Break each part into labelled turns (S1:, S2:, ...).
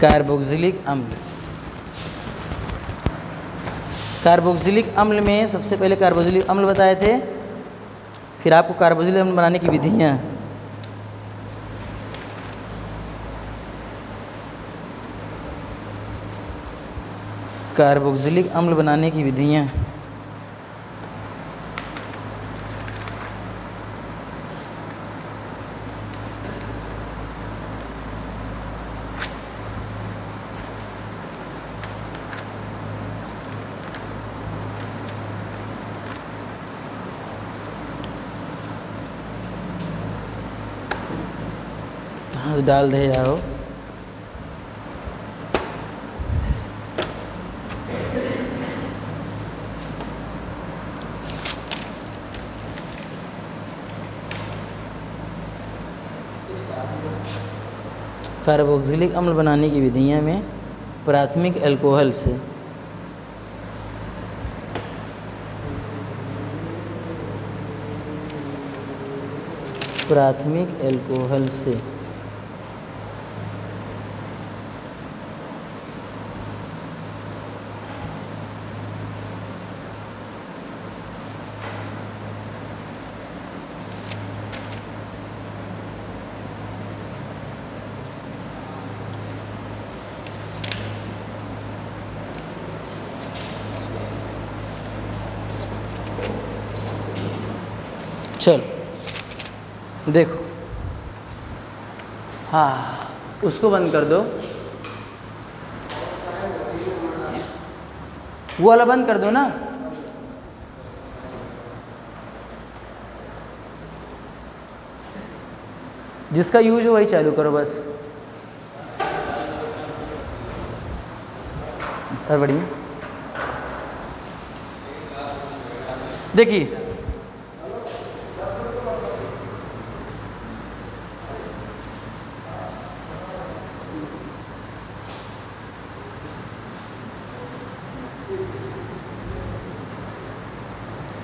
S1: Carboxylic अम्ल। Carboxylic अम्ल में सबसे पहले कार्बोक्सिलिक अम्ल बताए थे, फिर आपको कार्बोक्सिलिक अम्ल बनाने की विधियाँ। कार्बोक्सिलिक अम्ल बनाने की विधियाँ। कहाँ से डाल दे जाओ। कार्बोक्सिलिक अम्ल बनाने की विधियाँ में प्राथमिक अल्कोहल से चलो देखो, हाँ उसको बंद कर दो, वो वाला बंद कर दो ना। जिसका यूज हो वही चालू करो बस। और बढ़िया देखिए,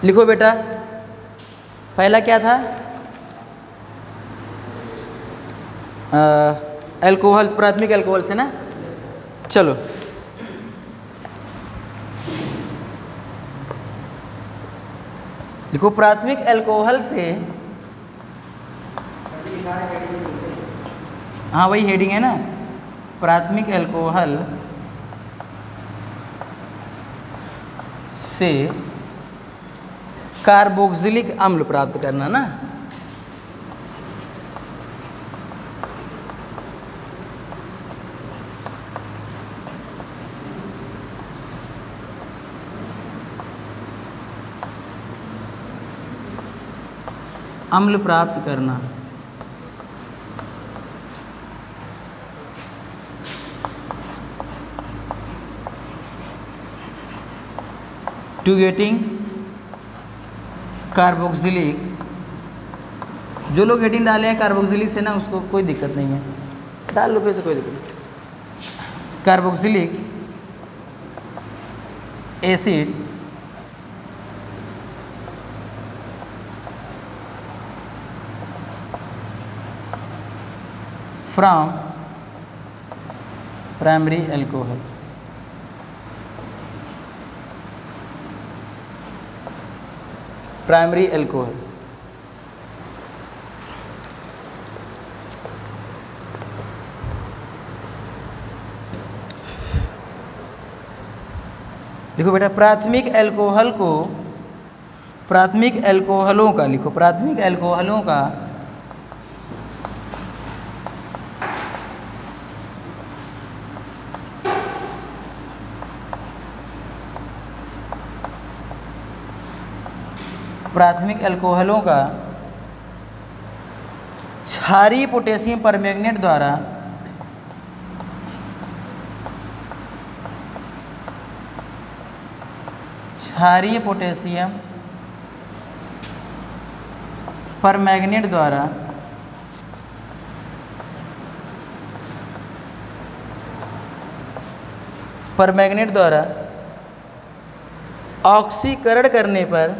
S1: लिखो बेटा, पहला क्या था? अल्कोहल्स, प्राथमिक अल्कोहल से ना। चलो लिखो, प्राथमिक अल्कोहल से, हाँ वही हेडिंग है ना, प्राथमिक अल्कोहल से कार्बोक्सिलिक अम्ल प्राप्त करना ना। अम्ल प्राप्त करना। टू गेटिंग कार्बोक्सिलिक, जो लोग हेडिंग डाले हैं कार्बोक्सिलिक से ना, उसको कोई दिक्कत नहीं है, डाल लो फिर से, कोई दिक्कत नहीं। Carboxylic acid from primary alcohol. Primary alcohol लिखो बेटा, प्राथमिक अल्कोहल को, प्राथमिक अल्कोहलों का लिखो, प्राथमिक अल्कोहलों का प्राथमिक अल्कोहलों का क्षारीय पोटेशियम परमैंगनेट द्वारा क्षारीय पोटेशियम परमैंगनेट द्वारा ऑक्सीकरण करने पर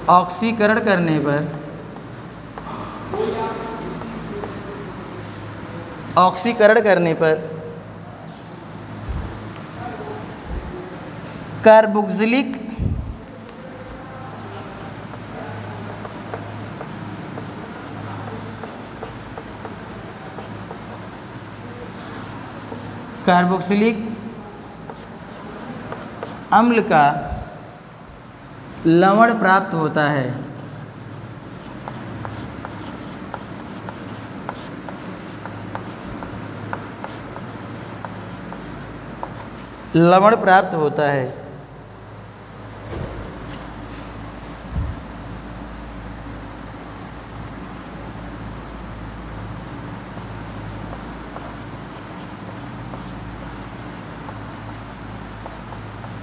S1: ऑक्सीकरण करने पर कार्बोक्सिलिक अम्ल का लवण प्राप्त होता है। लवण प्राप्त होता है।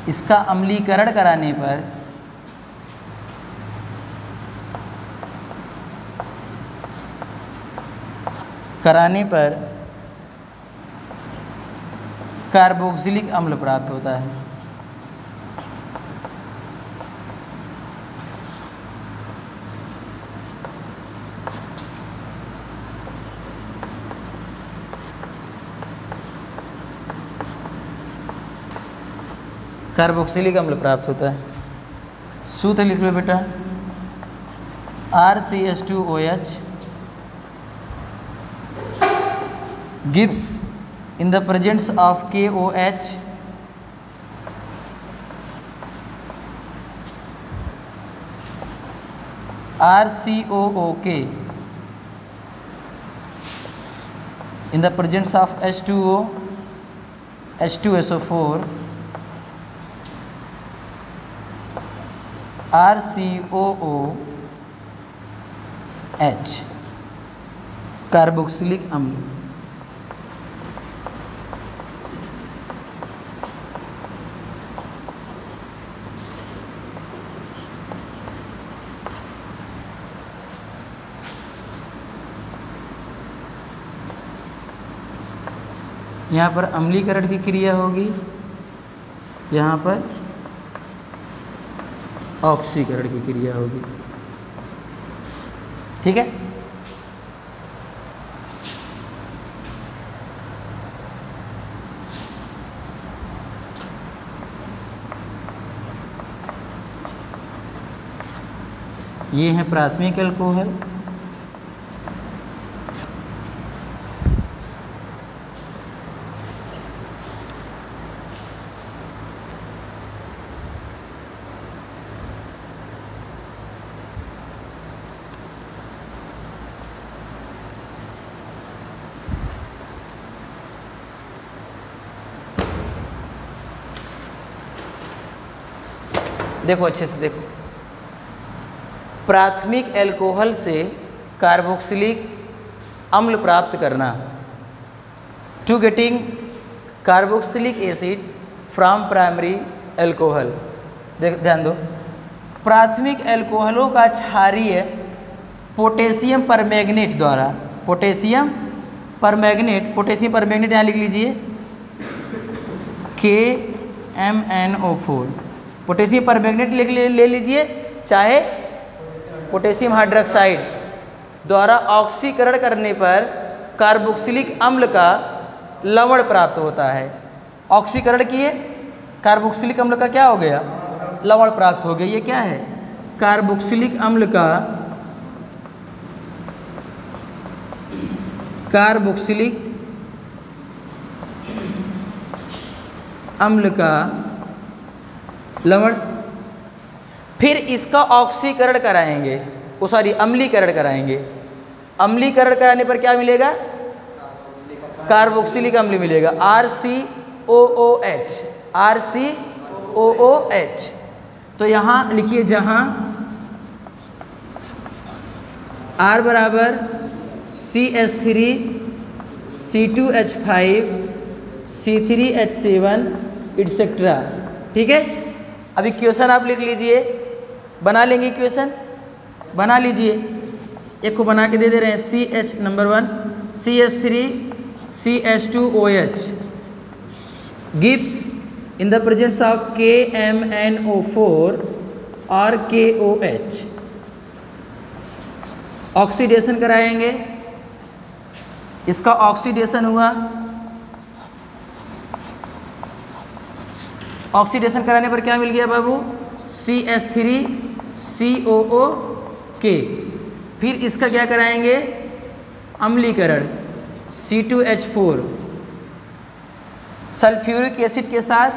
S1: इसका अम्लीकरण कराने पर कार्बोक्सिलिक अम्ल प्राप्त होता है। कार्बोक्सिलिक अम्ल प्राप्त होता है। सूत्र लिख लो बेटा, RCH2OH gives in the presence of KOH RCOOK in the presence of H2O H2SO4 RCOOH carboxylic अम्ल। यहाँ पर अम्लीकरण की क्रिया होगी, यहाँ पर ऑक्सीकरण की क्रिया होगी। ठीक है। ये है प्राथमिक अल्कोहल। देखो अच्छे से देखो, प्राथमिक अल्कोहल से कार्बोक्सिलिक अम्ल प्राप्त करना, to getting carboxylic acid from primary alcohol. ध्यान दो, प्राथमिक अल्कोहलों का क्षारीय पोटेशियम परमैंगनेट द्वारा, पोटेशियम परमैंगनेट यहाँ लिख लीजिए KMnO4, पोटेशियम परमैंगनेट ले लीजिए, चाहे पोटेशियम हाइड्रोक्साइड द्वारा ऑक्सीकरण करने पर कार्बोक्सिलिक अम्ल का लवण प्राप्त होता है। ऑक्सीकरण किए, कार्बोक्सिलिक अम्ल का क्या हो गया, लवण प्राप्त हो गया। ये क्या है, कार्बोक्सिलिक अम्ल का लवण। फिर इसका ऑक्सीकरण कराएंगे, अम्लीकरण कराएंगे। अम्लीकरण कराने पर क्या मिलेगा, कार्बोक्सिलिक अम्ल मिलेगा, RCOOH। तो यहाँ लिखिए, जहाँ R बराबर CH3 C2H5 C3H7 एटसेट्रा। ठीक है। अभी क्वेश्चन आप लिख लीजिए, बना लेंगे क्वेश्चन, बना लीजिए। एक को बना के दे रहे हैं, CH number 1 CH3 CH2OH gives in the presence of KMnO4 और KOH। ऑक्सीडेशन कराएंगे, इसका ऑक्सीडेशन हुआ, ऑक्सीडेशन कराने पर क्या मिल गया बाबू? CH3COOK। फिर इसका क्या कराएंगे? अम्लीकरण, C2H4 सल्फ्यूरिक एसिड के साथ,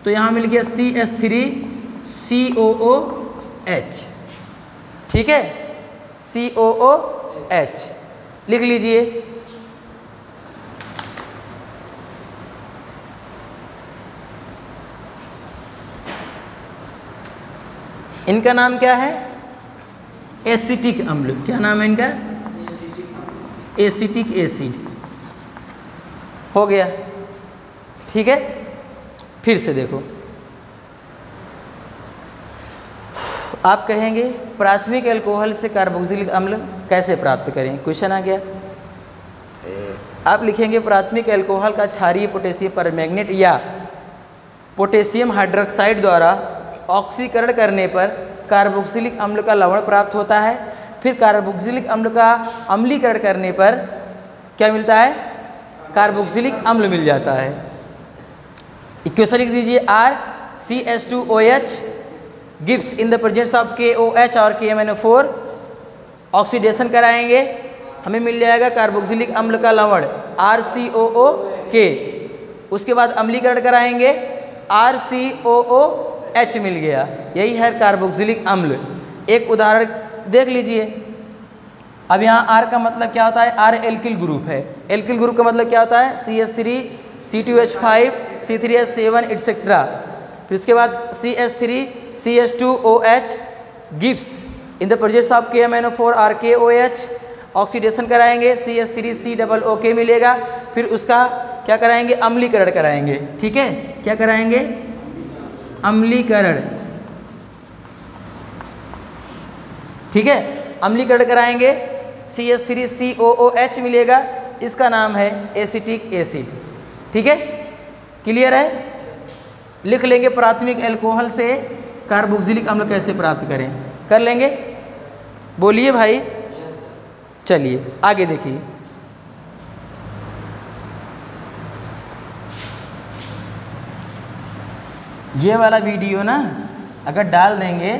S1: तो यहाँ मिल गया CH3COOH। ठीक है, COOH लिख लीजिए। इनका नाम क्या है? एसिटिक अम्ल। क्या नाम है इनका? Acetic acid. हो गया, ठीक है। फिर से देखो, आप कहेंगे प्राथमिक अल्कोहल से कार्बोक्सिलिक अम्ल कैसे प्राप्त करें? क्वेश्चन आ गया। आप लिखेंगे प्राथमिक अल्कोहल का क्षारीय पोटेशियम परमैंगनेट या पोटेशियम हाइड्रोक्साइड द्वारा ऑक्सीकरण करने पर कार्बोक्सिलिक अम्ल का लवण प्राप्त होता है। फिर कार्बोक्सिलिक अम्ल का अम्लीकरण करने पर क्या मिलता है? कार्बोक्सिलिक अम्ल मिल जाता है। इक्वेशन लिख दीजिए, RCH2OH gives in the presence of KOH और KMnO4। ऑक्सीडेशन कराएंगे, हमें मिल जाएगा कार्बोक्सिलिक अम्ल का लवण RCOOK। उसके बाद अम्लीकरण कराएंगे, RCOOH मिल गया। यही है कार्बोक्सिलिक अम्ल। एक उदाहरण देख लीजिए। अब यहाँ R का मतलब क्या होता है? R एल्किल ग्रुप है। एल्किल ग्रुप का मतलब क्या होता है? CH3 C2H5 C3H7 etcetera. फिर उसके बाद CH3 CH2OH gives in the presence of KMnO4 और KOH। ऑक्सीडेशन कराएंगे, CH3COOK मिलेगा। फिर उसका क्या कराएंगे? अम्लीकरण कराएंगे। ठीक है, क्या कराएंगे? अम्लीकरण। ठीक है, अम्लीकरण कराएंगे, CH3COOH मिलेगा। इसका नाम है एसिटिक एसिड। ठीक है, क्लियर है? लिख लेंगे प्राथमिक अल्कोहल से कार्बोक्सिलिक अम्ल कैसे प्राप्त करें, कर लेंगे। बोलिए भाई, चलिए आगे देखिए। ये वाला वीडियो ना अगर डाल देंगे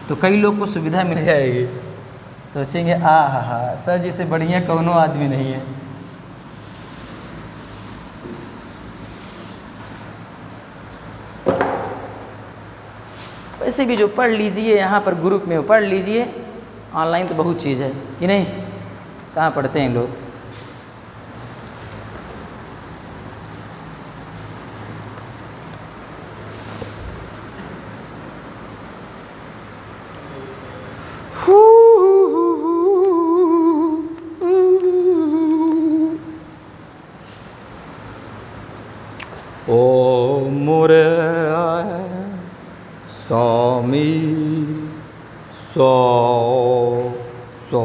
S1: तो कई लोग को सुविधा मिल जाएगी। सोचेंगे हा सर जी से बढ़िया कौनो आदमी नहीं है। वैसे भी जो पढ़ लीजिए यहाँ पर ग्रुप में पढ़ लीजिए, ऑनलाइन तो बहुत चीज़ है कि नहीं? कहाँ पढ़ते हैं लोग। ओ मोरे स्वामी सो सो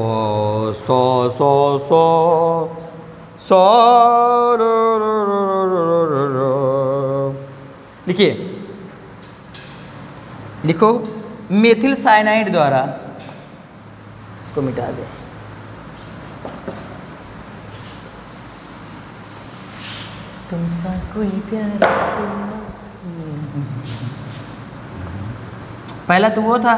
S1: सो सो सो सो। लिखिए, लिखो मेथिल साइनाइड द्वारा, इसको मिटा दें। तुमसा कोई प्यार पहला तो वो था।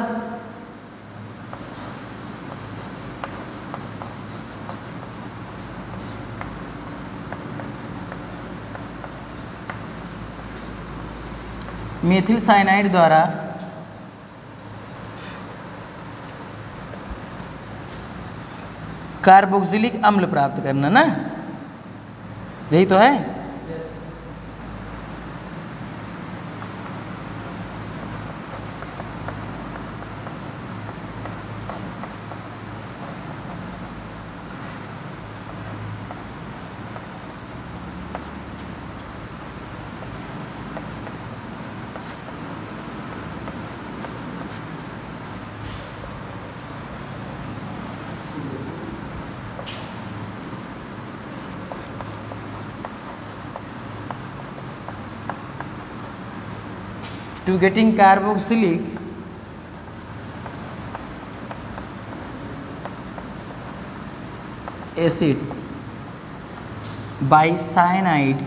S1: मेथिल साइनाइड द्वारा कार्बोक्सिलिक अम्ल प्राप्त करना ना, यही तो है। To getting carboxylic acid by cyanide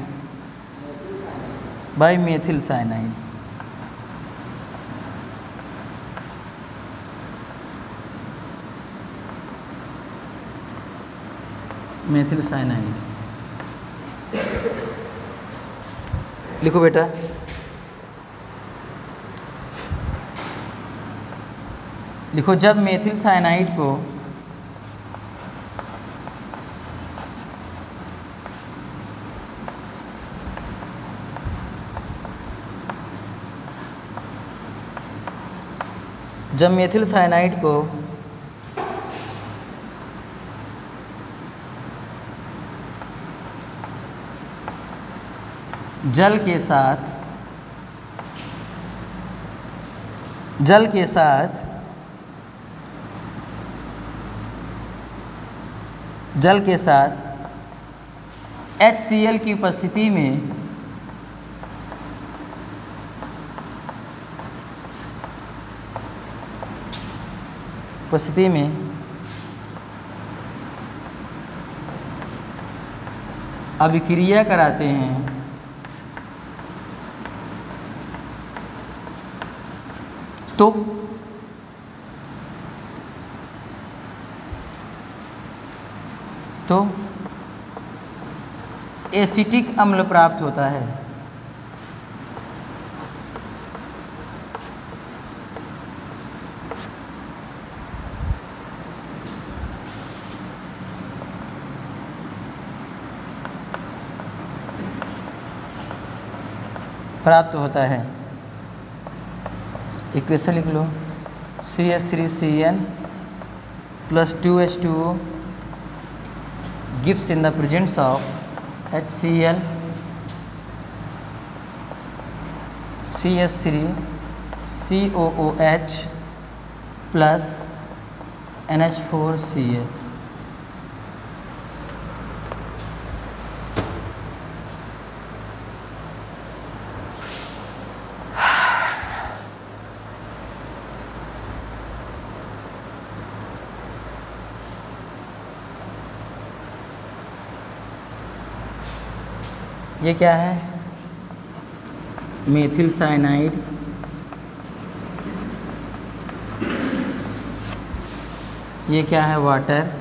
S1: by methyl cyanide. Methyl cyanide लिखो बेटा। लिखो जब मेथिल साइनाइड को जल के साथ HCl की उपस्थिति में अभिक्रिया कराते हैं तो एसिटिक अम्ल प्राप्त होता है। इक्वेशन लिख लो। CH3Cn plus 2H2O gives in the presence of HCl CH3COOH plus NH4Cl। ये क्या है? मेथिल साइनाइड, ये क्या है? वाटर,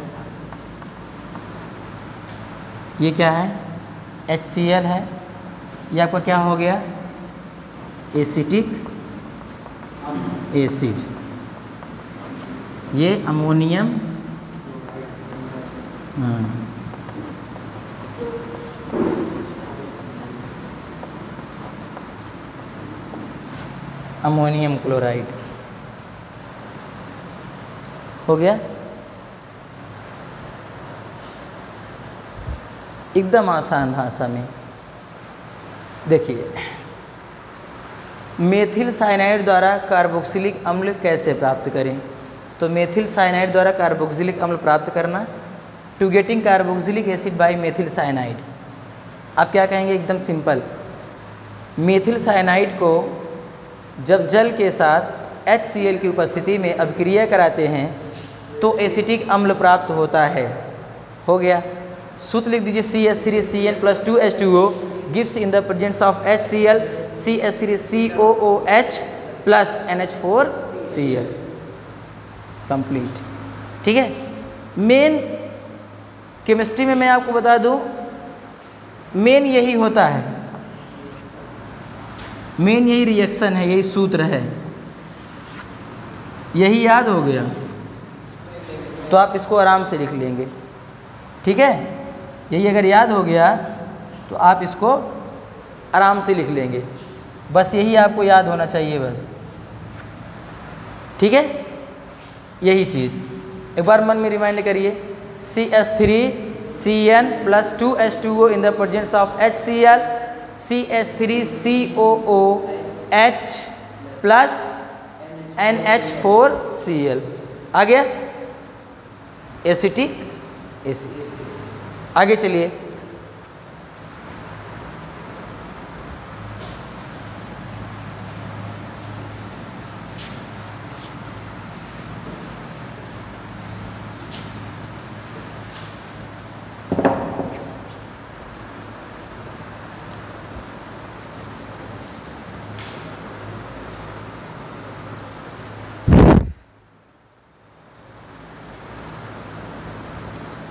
S1: ये क्या है? HCl है। ये आपका क्या हो गया? Acetic acid. ये अमोनियम, अमोनियम क्लोराइड हो गया। एकदम आसान भाषा में देखिए, मेथिल साइनाइड द्वारा कार्बोक्सिलिक अम्ल कैसे प्राप्त करें। तो मेथिल साइनाइड द्वारा कार्बोक्सिलिक अम्ल प्राप्त करना, to getting carboxylic acid by methyl cyanide. आप क्या कहेंगे? एकदम सिंपल, मेथिल साइनाइड को जब जल के साथ HCl की उपस्थिति में अभिक्रिया कराते हैं तो एसिटिक अम्ल प्राप्त होता है। हो गया। सूत्र लिख दीजिए, CH3Cn plus 2H2O gives in the presence of HCl CH3COOH plus NH4Cl। Complete. ठीक है। मेन केमिस्ट्री में मैं आपको बता दूं, मेन यही होता है, मेन यही रिएक्शन है, यही सूत्र है। यही याद हो गया तो आप इसको आराम से लिख लेंगे। ठीक है, यही अगर याद हो गया तो आप इसको आराम से लिख लेंगे। बस यही आपको याद होना चाहिए बस। ठीक है, यही चीज़ एक बार मन में रिमाइंड करिए। CH3Cn plus 2H2O in the presence of HCl CH3COOH plus NH4Cl। आ गया? Acetic acid. आगे चलिए,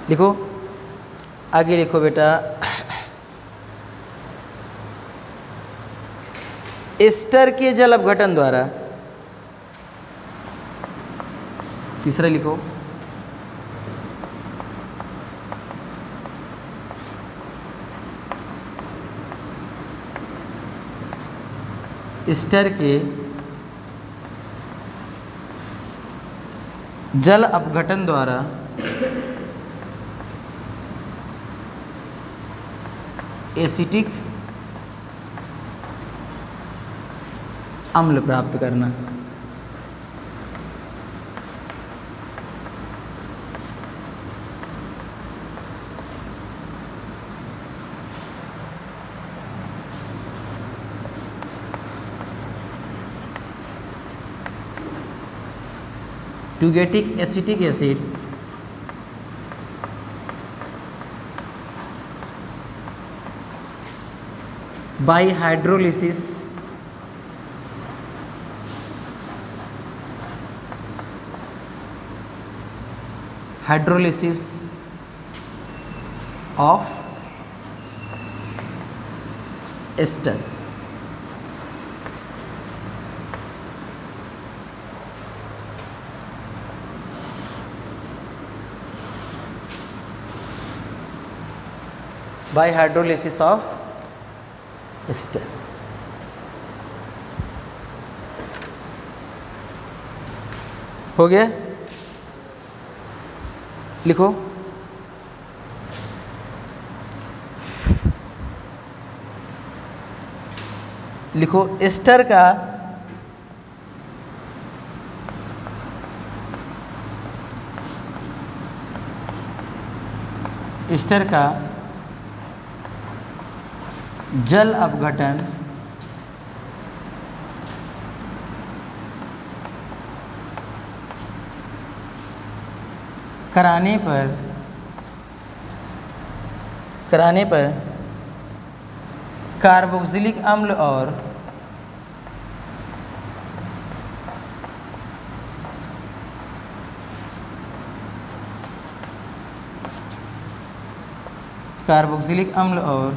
S1: लिखो, आगे लिखो बेटा, एस्टर के जल अपघटन द्वारा, तीसरा लिखो, एस्टर के जल अपघटन द्वारा एसिटिक अम्ल प्राप्त करना। To get acetic acid by hydrolysis of ester, by hydrolysis of ester। हो गया? लिखो, लिखो एस्टर का जल अपघटन कराने पर कार्बोक्सिलिक अम्ल और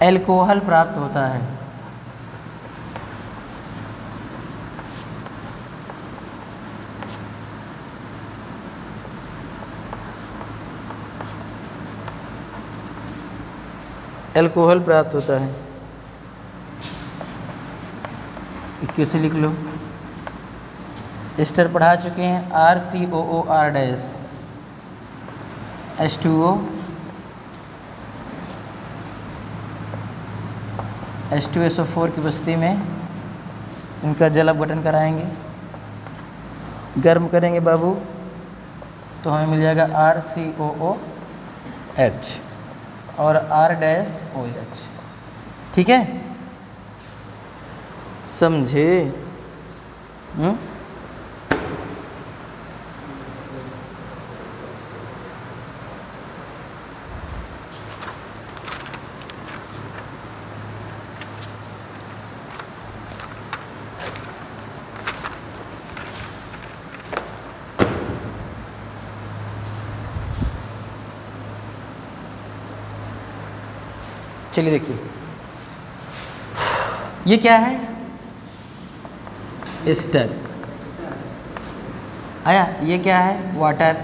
S1: एल्कोहल प्राप्त होता है। एल्कोहल प्राप्त होता है। कैसे लिख लो, एस्टर पढ़ा चुके हैं, RCOOR डैश H2O H2SO4 की उपस्थिति में इनका जल अपघटन कराएंगे, गर्म करेंगे बाबू, तो हमें मिल जाएगा RCOOH और R-OH। ठीक है, समझे? चलिए देखिए, ये क्या है? एस्टर आया। ये क्या है? वाटर।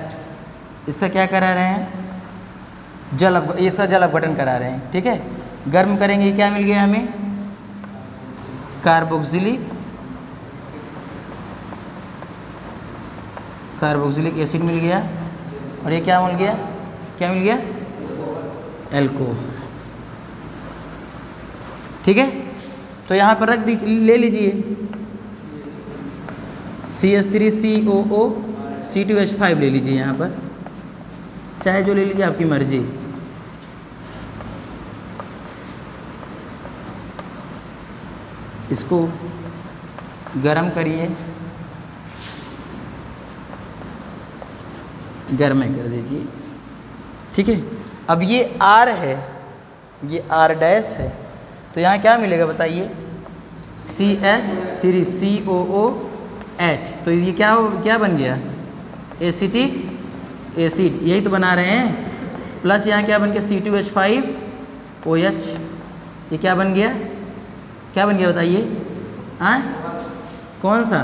S1: इसका क्या करा रहे हैं? इसका जल अपघटन करा रहे हैं। ठीक है, गर्म करेंगे, क्या मिल गया हमें? कार्बोक्सिलिक एसिड मिल गया। और ये क्या मिल गया? क्या मिल गया? एल्कोहल। ठीक है, तो यहाँ पर रख ले लीजिए CH3COO C2H5 ले लीजिए, यहाँ पर चाहे जो ले लीजिए, आपकी मर्जी। इसको गरम करिए, गर्म कर दीजिए। ठीक है, अब ये R है, ये R' है, तो यहाँ क्या मिलेगा बताइए? CH3COO H, तो ये क्या बन गया, एसिटिक एसिड, यही तो बना रहे हैं। प्लस यहाँ क्या बन गया, C2H5OH, ये क्या बन गया बताइए, हाँ कौन सा,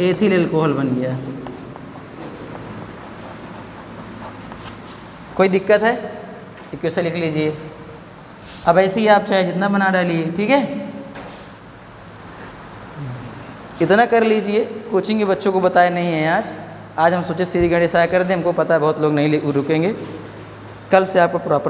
S1: एथिल एल्कोहल बन गया। कोई दिक्कत है, इक्वेशन लिख लीजिए। अब ऐसे ही आप चाहे जितना बना डालिए, ठीक है, इतना कर लीजिए। कोचिंग के बच्चों को बताए नहीं है आज हम सोचे सीधी गणित आया कर दें, हमको पता है बहुत लोग नहीं रुकेंगे। कल से आपको प्रॉपर